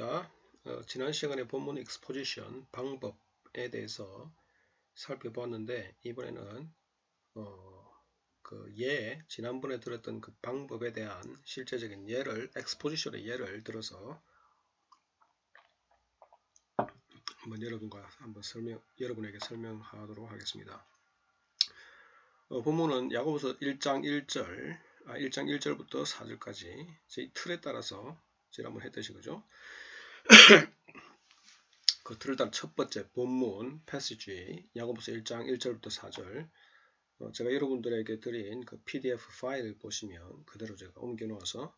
우리가 지난 시간에 본문 익스포지션 방법에 대해서 살펴보았는데 이번에는 지난번에 들었던 그 방법에 대한 실제적인 예를 익스포지션의 예를 들어서 한번 여러분에게 설명하도록 하겠습니다. 본문은 야고보서 1장 1절부터 4절까지 저희 틀에 따라서 지난번 했듯이 그죠? 그 틀을 따른 첫 번째 본문 패시지 야고보서 1장 1절부터 4절 제가 여러분들에게 드린 그 PDF 파일을 보시면 그대로 제가 옮겨 놓아서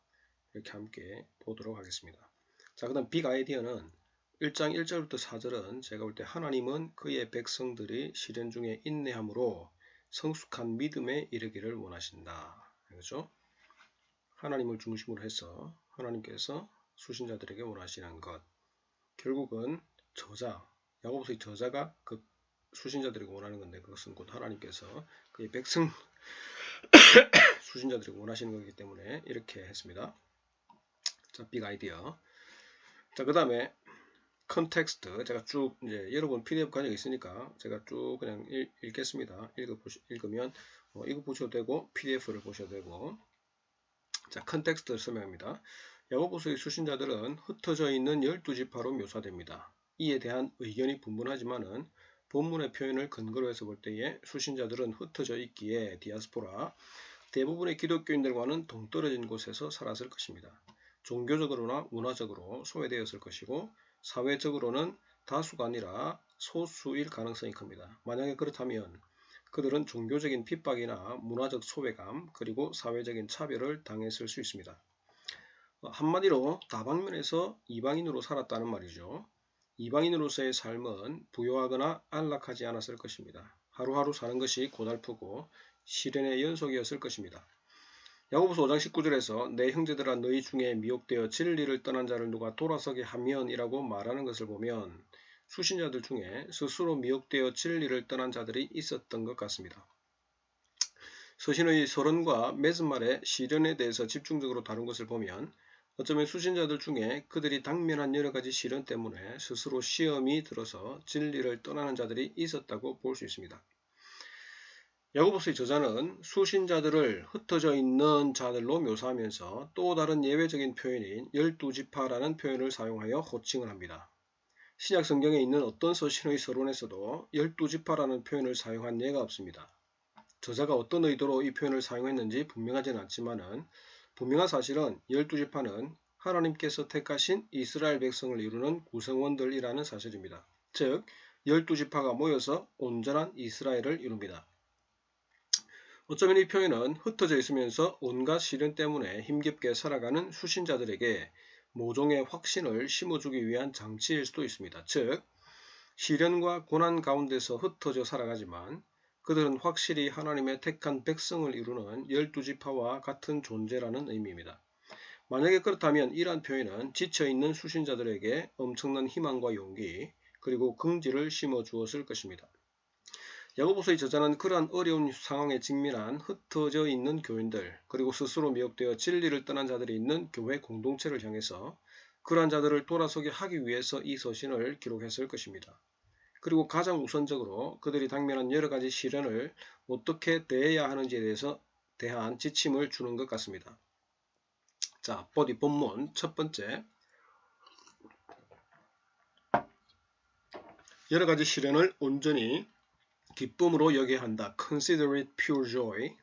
이렇게 함께 보도록 하겠습니다. 자, 그 다음 빅 아이디어는 1장 1절부터 4절은 제가 볼 때 하나님은 그의 백성들이 시련 중에 인내함으로 성숙한 믿음에 이르기를 원하신다. 그렇죠? 하나님을 중심으로 해서 하나님께서 수신자들에게 원하시는 것. 결국은 야고보서의 저자가 그 수신자들에게 원하는 건데 그것은 곧 하나님께서 그의 백성 수신자들에게 원하시는 것이기 때문에 이렇게 했습니다. 자, 빅 아이디어. 자, 그 다음에 컨텍스트. 제가 쭉 이제 여러분 PDF 가지고 있으니까 제가 쭉 그냥 읽겠습니다. 읽으면 이거 보셔도 되고 PDF를 보셔도 되고. 자, 컨텍스트를 설명합니다. 야고보서의 수신자들은 흩어져 있는 12지파로 묘사됩니다. 이에 대한 의견이 분분하지만은 본문의 표현을 근거로 해서 볼 때에 수신자들은 흩어져 있기에 디아스포라, 대부분의 기독교인들과는 동떨어진 곳에서 살았을 것입니다. 종교적으로나 문화적으로 소외되었을 것이고 사회적으로는 다수가 아니라 소수일 가능성이 큽니다. 만약에 그렇다면 그들은 종교적인 핍박이나 문화적 소외감 그리고 사회적인 차별을 당했을 수 있습니다. 한마디로 다방면에서 이방인으로 살았다는 말이죠. 이방인으로서의 삶은 부유하거나 안락하지 않았을 것입니다. 하루하루 사는 것이 고달프고 시련의 연속이었을 것입니다. 야고보서 5장 19절에서 내 형제들아 너희 중에 미혹되어 진리를 떠난 자를 누가 돌아서게 하면 이라고 말하는 것을 보면 수신자들 중에 스스로 미혹되어 진리를 떠난 자들이 있었던 것 같습니다. 서신의 서론과 맺은말의 시련에 대해서 집중적으로 다룬 것을 보면 어쩌면 수신자들 중에 그들이 당면한 여러가지 시련 때문에 스스로 시험이 들어서 진리를 떠나는 자들이 있었다고 볼 수 있습니다. 야고보서의 저자는 수신자들을 흩어져 있는 자들로 묘사하면서 또 다른 예외적인 표현인 12지파라는 표현을 사용하여 호칭을 합니다. 신약 성경에 있는 어떤 서신의 서론에서도 12지파라는 표현을 사용한 예가 없습니다. 저자가 어떤 의도로 이 표현을 사용했는지 분명하지는 않지만은 분명한 사실은 12지파는 하나님께서 택하신 이스라엘 백성을 이루는 구성원들이라는 사실입니다. 즉 12지파가 모여서 온전한 이스라엘을 이룹니다. 어쩌면 이 표현은 흩어져 있으면서 온갖 시련 때문에 힘겹게 살아가는 수신자들에게 모종의 확신을 심어주기 위한 장치일 수도 있습니다. 즉 시련과 고난 가운데서 흩어져 살아가지만 그들은 확실히 하나님의 택한 백성을 이루는 12지파와 같은 존재라는 의미입니다. 만약에 그렇다면 이러한 표현은 지쳐있는 수신자들에게 엄청난 희망과 용기 그리고 긍지를 심어주었을 것입니다. 야고보서의 저자는 그러한 어려운 상황에 직면한 흩어져 있는 교인들 그리고 스스로 미혹되어 진리를 떠난 자들이 있는 교회 공동체를 향해서 그러한 자들을 돌아서게 하기 위해서 이 서신을 기록했을 것입니다. 그리고 가장 우선적으로 그들이 당면한 여러가지 시련을 어떻게 대해야 하는지에 대한 지침을 주는 것 같습니다. 자, 본문 첫 번째, 여러가지 시련을 온전히 기쁨으로 여겨야 한다. Consider it pure joy.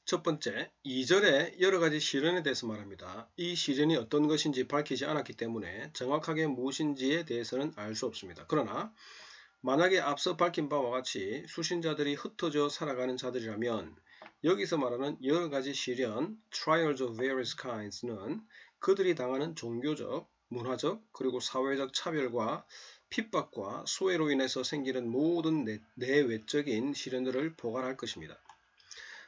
첫 번째, 2절에 여러가지 시련에 대해서 말합니다. 이 시련이 어떤 것인지 밝히지 않았기 때문에 정확하게 무엇인지에 대해서는 알 수 없습니다. 그러나 만약에 앞서 밝힌 바와 같이 수신자들이 흩어져 살아가는 자들이라면 여기서 말하는 여러가지 시련, trials of various kinds는 그들이 당하는 종교적, 문화적, 그리고 사회적 차별과 핍박과 소외로 인해서 생기는 모든 내외적인 시련들을 포괄할 것입니다.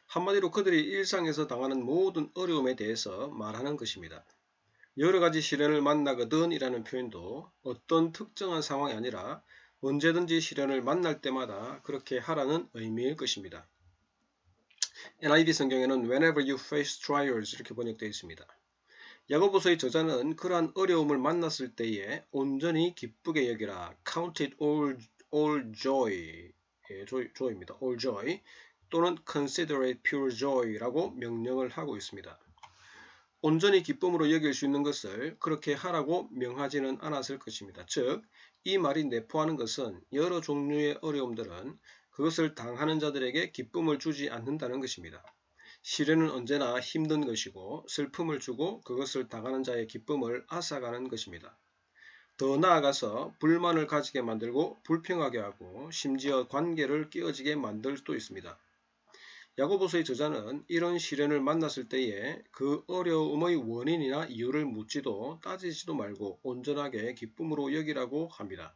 한마디로 그들이 일상에서 당하는 모든 어려움에 대해서 말하는 것입니다. 여러가지 시련을 만나거든 이라는 표현도 어떤 특정한 상황이 아니라 언제든지 시련을 만날 때마다 그렇게 하라는 의미일 것입니다. NIV 성경에는 Whenever you face trials 이렇게 번역되어 있습니다. 야고보서의 저자는 그러한 어려움을 만났을 때에 온전히 기쁘게 여기라. Count it all joy. 예, joy입니다. all joy 또는 consider it pure joy라고 명령을 하고 있습니다. 온전히 기쁨으로 여길 수 있는 것을 그렇게 하라고 명하지는 않았을 것입니다. 즉, 이 말이 내포하는 것은 여러 종류의 어려움들은 그것을 당하는 자들에게 기쁨을 주지 않는다는 것입니다. 시련은 언제나 힘든 것이고 슬픔을 주고 그것을 당하는 자의 기쁨을 앗아가는 것입니다. 더 나아가서 불만을 가지게 만들고 불평하게 하고 심지어 관계를 깨어지게 만들 수도 있습니다. 야고보서의 저자는 이런 시련을 만났을 때에 그 어려움의 원인이나 이유를 묻지도 따지지도 말고 온전하게 기쁨으로 여기라고 합니다.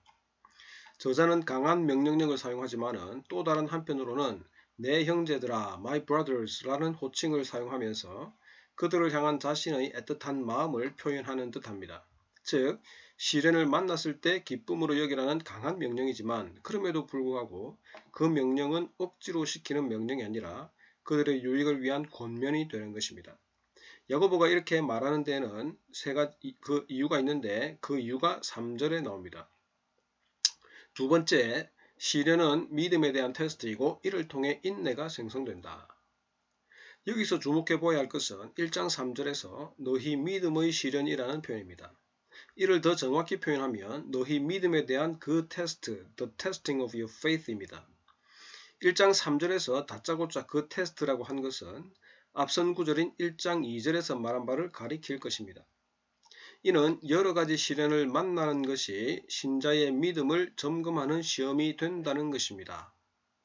저자는 강한 명령력을 사용하지만은 또 다른 한편으로는 내 형제들아, my brothers 라는 호칭을 사용하면서 그들을 향한 자신의 애틋한 마음을 표현하는 듯합니다. 즉, 시련을 만났을 때 기쁨으로 여기라는 강한 명령이지만 그럼에도 불구하고 그 명령은 억지로 시키는 명령이 아니라 그들의 유익을 위한 권면이 되는 것입니다. 야고보가 이렇게 말하는 데에는 그 이유가 있는데 그 이유가 3절에 나옵니다. 두 번째, 시련은 믿음에 대한 테스트이고 이를 통해 인내가 생성된다. 여기서 주목해 보아야 할 것은 1장 3절에서 너희 믿음의 시련이라는 표현입니다. 이를 더 정확히 표현하면 너희 믿음에 대한 그 테스트, the testing of your faith입니다. 1장 3절에서 다짜고짜 그 테스트라고 한 것은 앞선 구절인 1장 2절에서 말한 바를 가리킬 것입니다. 이는 여러 가지 시련을 만나는 것이 신자의 믿음을 점검하는 시험이 된다는 것입니다.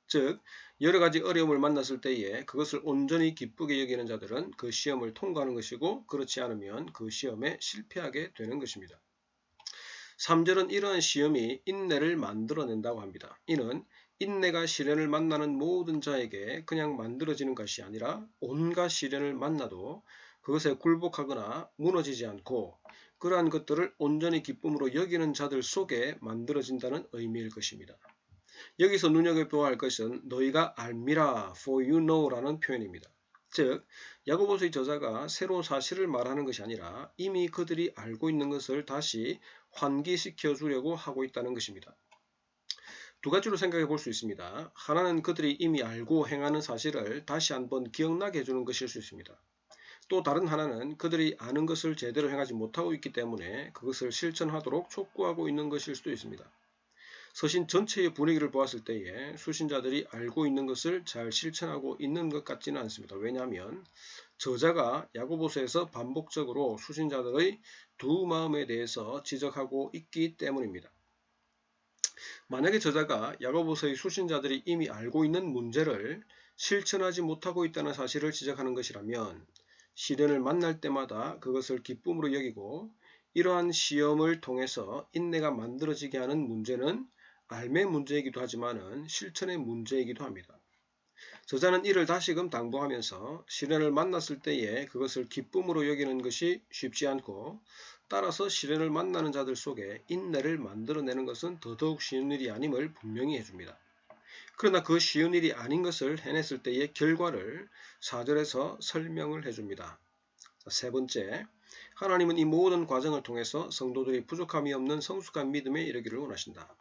즉, 여러 가지 어려움을 만났을 때에 그것을 온전히 기쁘게 여기는 자들은 그 시험을 통과하는 것이고 그렇지 않으면 그 시험에 실패하게 되는 것입니다. 3절은 이러한 시험이 인내를 만들어낸다고 합니다. 이는 인내가 시련을 만나는 모든 자에게 그냥 만들어지는 것이 아니라 온갖 시련을 만나도 그것에 굴복하거나 무너지지 않고 그러한 것들을 온전히 기쁨으로 여기는 자들 속에 만들어진다는 의미일 것입니다. 여기서 눈여겨보아야 할 것은 너희가 알미라 for you know 라는 표현입니다. 즉, 야고보서의 저자가 새로운 사실을 말하는 것이 아니라 이미 그들이 알고 있는 것을 다시 환기시켜 주려고 하고 있다는 것입니다. 두 가지로 생각해 볼 수 있습니다. 하나는 그들이 이미 알고 행하는 사실을 다시 한번 기억나게 해주는 것일 수 있습니다. 또 다른 하나는 그들이 아는 것을 제대로 행하지 못하고 있기 때문에 그것을 실천하도록 촉구하고 있는 것일 수도 있습니다. 서신 전체의 분위기를 보았을 때에 수신자들이 알고 있는 것을 잘 실천하고 있는 것 같지는 않습니다. 왜냐하면 저자가 야고보서에서 반복적으로 수신자들의 두 마음에 대해서 지적하고 있기 때문입니다. 만약에 저자가 야고보서의 수신자들이 이미 알고 있는 문제를 실천하지 못하고 있다는 사실을 지적하는 것이라면 시련을 만날 때마다 그것을 기쁨으로 여기고 이러한 시험을 통해서 인내가 만들어지게 하는 문제는 알매 문제이기도 하지만 실천의 문제이기도 합니다. 저자는 이를 다시금 당부하면서 시련을 만났을 때에 그것을 기쁨으로 여기는 것이 쉽지 않고 따라서 시련을 만나는 자들 속에 인내를 만들어내는 것은 더더욱 쉬운 일이 아님을 분명히 해줍니다. 그러나 그 쉬운 일이 아닌 것을 해냈을 때의 결과를 4절에서 설명을 해줍니다. 세 번째, 하나님은 이 모든 과정을 통해서 성도들이 부족함이 없는 성숙한 믿음에 이르기를 원하신다.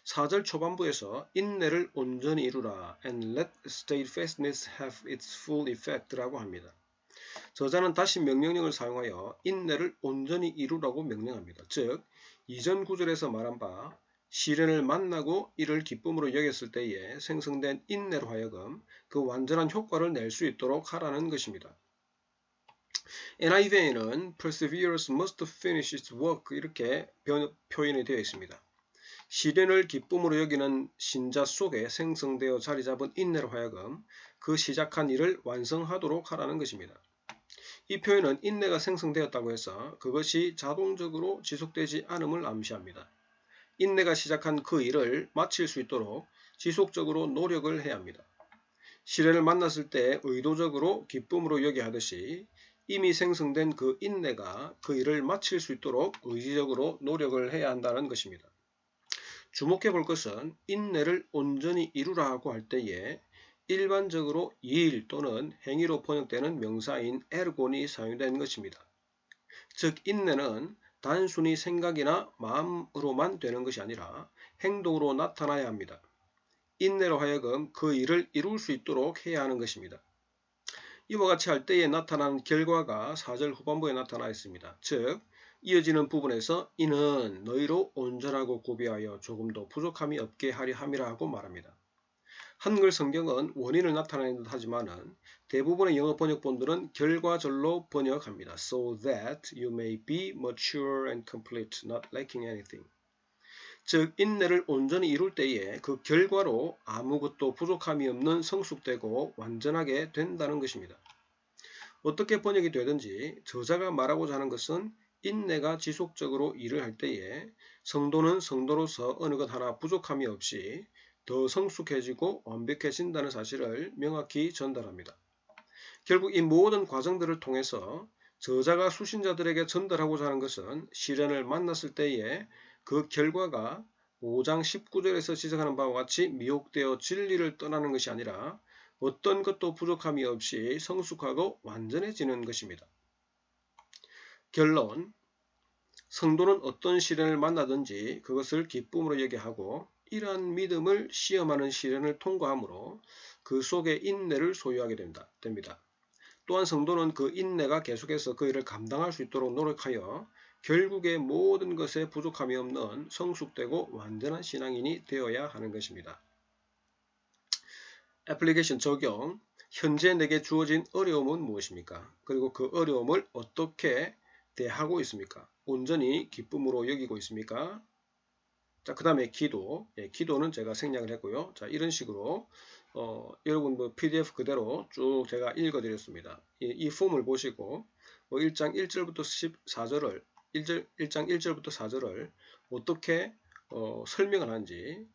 4절 초반부에서 인내를 온전히 이루라 and let steadfastness have its full effect 라고 합니다. 저자는 다시 명령력을 사용하여 인내를 온전히 이루라고 명령합니다. 즉, 이전 구절에서 말한 바 시련을 만나고 이를 기쁨으로 여겼을 때에 생성된 인내로 하여금 그 완전한 효과를 낼 수 있도록 하라는 것입니다. NIV에는 perseverance must finish its work 이렇게 표현이 되어 있습니다. 시련을 기쁨으로 여기는 신자 속에 생성되어 자리 잡은 인내로 하여금 그 시작한 일을 완성하도록 하라는 것입니다. 이 표현은 인내가 생성되었다고 해서 그것이 자동적으로 지속되지 않음을 암시합니다. 인내가 시작한 그 일을 마칠 수 있도록 지속적으로 노력을 해야 합니다. 시련을 만났을 때 의도적으로 기쁨으로 여기 하듯이 이미 생성된 그 인내가 그 일을 마칠 수 있도록 의지적으로 노력을 해야 한다는 것입니다. 주목해 볼 것은 인내를 온전히 이루라고 할 때에 일반적으로 일 또는 행위로 번역되는 명사인 에르곤이 사용된 것입니다. 즉 인내는 단순히 생각이나 마음으로만 되는 것이 아니라 행동으로 나타나야 합니다. 인내로 하여금 그 일을 이룰 수 있도록 해야 하는 것입니다. 이와 같이 할 때에 나타나는 결과가 4절 후반부에 나타나 있습니다. 즉 이어지는 부분에서 이는 너희로 온전하고 고비하여 조금도 부족함이 없게 하려 함이라 하고 말합니다. 한글 성경은 원인을 나타내는 듯 하지만 대부분의 영어 번역본들은 결과절로 번역합니다. So that you may be mature and complete, not lacking anything. 즉 인내를 온전히 이룰 때에 그 결과로 아무것도 부족함이 없는 성숙되고 완전하게 된다는 것입니다. 어떻게 번역이 되든지 저자가 말하고자 하는 것은 인내가 지속적으로 일을 할 때에 성도는 성도로서 어느 것 하나 부족함이 없이 더 성숙해지고 완벽해진다는 사실을 명확히 전달합니다. 결국 이 모든 과정들을 통해서 저자가 수신자들에게 전달하고자 하는 것은 시련을 만났을 때에 그 결과가 5장 19절에서 지적하는 바와 같이 미혹되어 진리를 떠나는 것이 아니라 어떤 것도 부족함이 없이 성숙하고 완전해지는 것입니다. 결론, 성도는 어떤 시련을 만나든지 그것을 기쁨으로 여겨하고 이러한 믿음을 시험하는 시련을 통과함으로 그 속에 인내를 소유하게 됩니다. 또한 성도는 그 인내가 계속해서 그 일을 감당할 수 있도록 노력하여 결국에 모든 것에 부족함이 없는 성숙되고 완전한 신앙인이 되어야 하는 것입니다. 애플리케이션 적용, 현재 내게 주어진 어려움은 무엇입니까? 그리고 그 어려움을 어떻게 대하고 있습니까? 온전히 기쁨으로 여기고 있습니까? 자, 그 다음에 기도. 기도는 제가 생략을 했고요. 자, 이런 식으로 여러분 PDF 그대로 쭉 제가 읽어드렸습니다. 이 폼을 보시고 1장 1절부터 14절을 1장 1절부터 4절을 어떻게 설명을 하는지,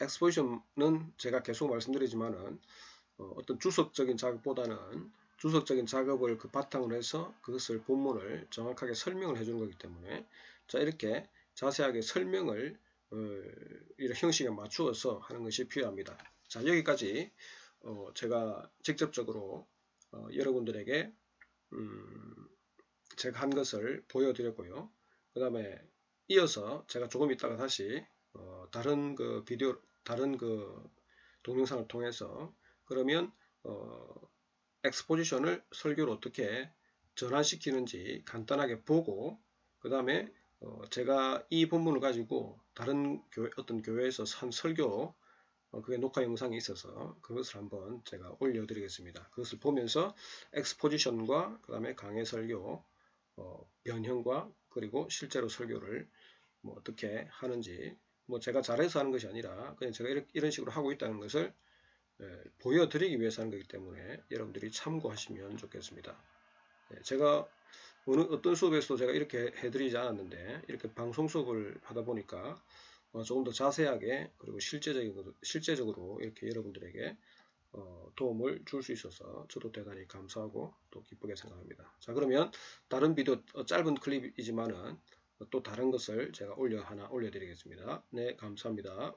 엑스포지션은 제가 계속 말씀드리지만은 어떤 주석적인 작업보다는 주석적인 작업을 그 바탕으로 해서 그것을 본문을 정확하게 설명을 해주는 거기 때문에 자, 이렇게 자세하게 설명을 이런 형식에 맞추어서 하는 것이 필요합니다. 자, 여기까지 제가 직접적으로 여러분들에게 제가 한 것을 보여드렸고요. 그 다음에 이어서 제가 조금 있다가 다시 다른 그 비디오, 다른 그 동영상을 통해서 그러면 엑스포지션을 설교로 어떻게 전환시키는지 간단하게 보고 그 다음에 제가 이 본문을 가지고 다른 어떤 교회에서 한 설교 그게 녹화 영상이 있어서 그것을 한번 제가 올려드리겠습니다. 그것을 보면서 엑스포지션과 그 다음에 강해 설교 변형과 그리고 실제로 설교를 뭐 어떻게 하는지 제가 잘해서 하는 것이 아니라 그냥 제가 이런 식으로 하고 있다는 것을 보여드리기 위해서 하는 거기 때문에 여러분들이 참고하시면 좋겠습니다. 제가 어떤 수업에서도 제가 이렇게 해드리지 않았는데 이렇게 방송 수업을 하다 보니까 조금 더 자세하게 그리고 실제적으로 이렇게 여러분들에게 도움을 줄 수 있어서 저도 대단히 감사하고 또 기쁘게 생각합니다. 자, 그러면 다른 비디오 짧은 클립이지만은 또 다른 것을 제가 하나 올려드리겠습니다. 네, 감사합니다.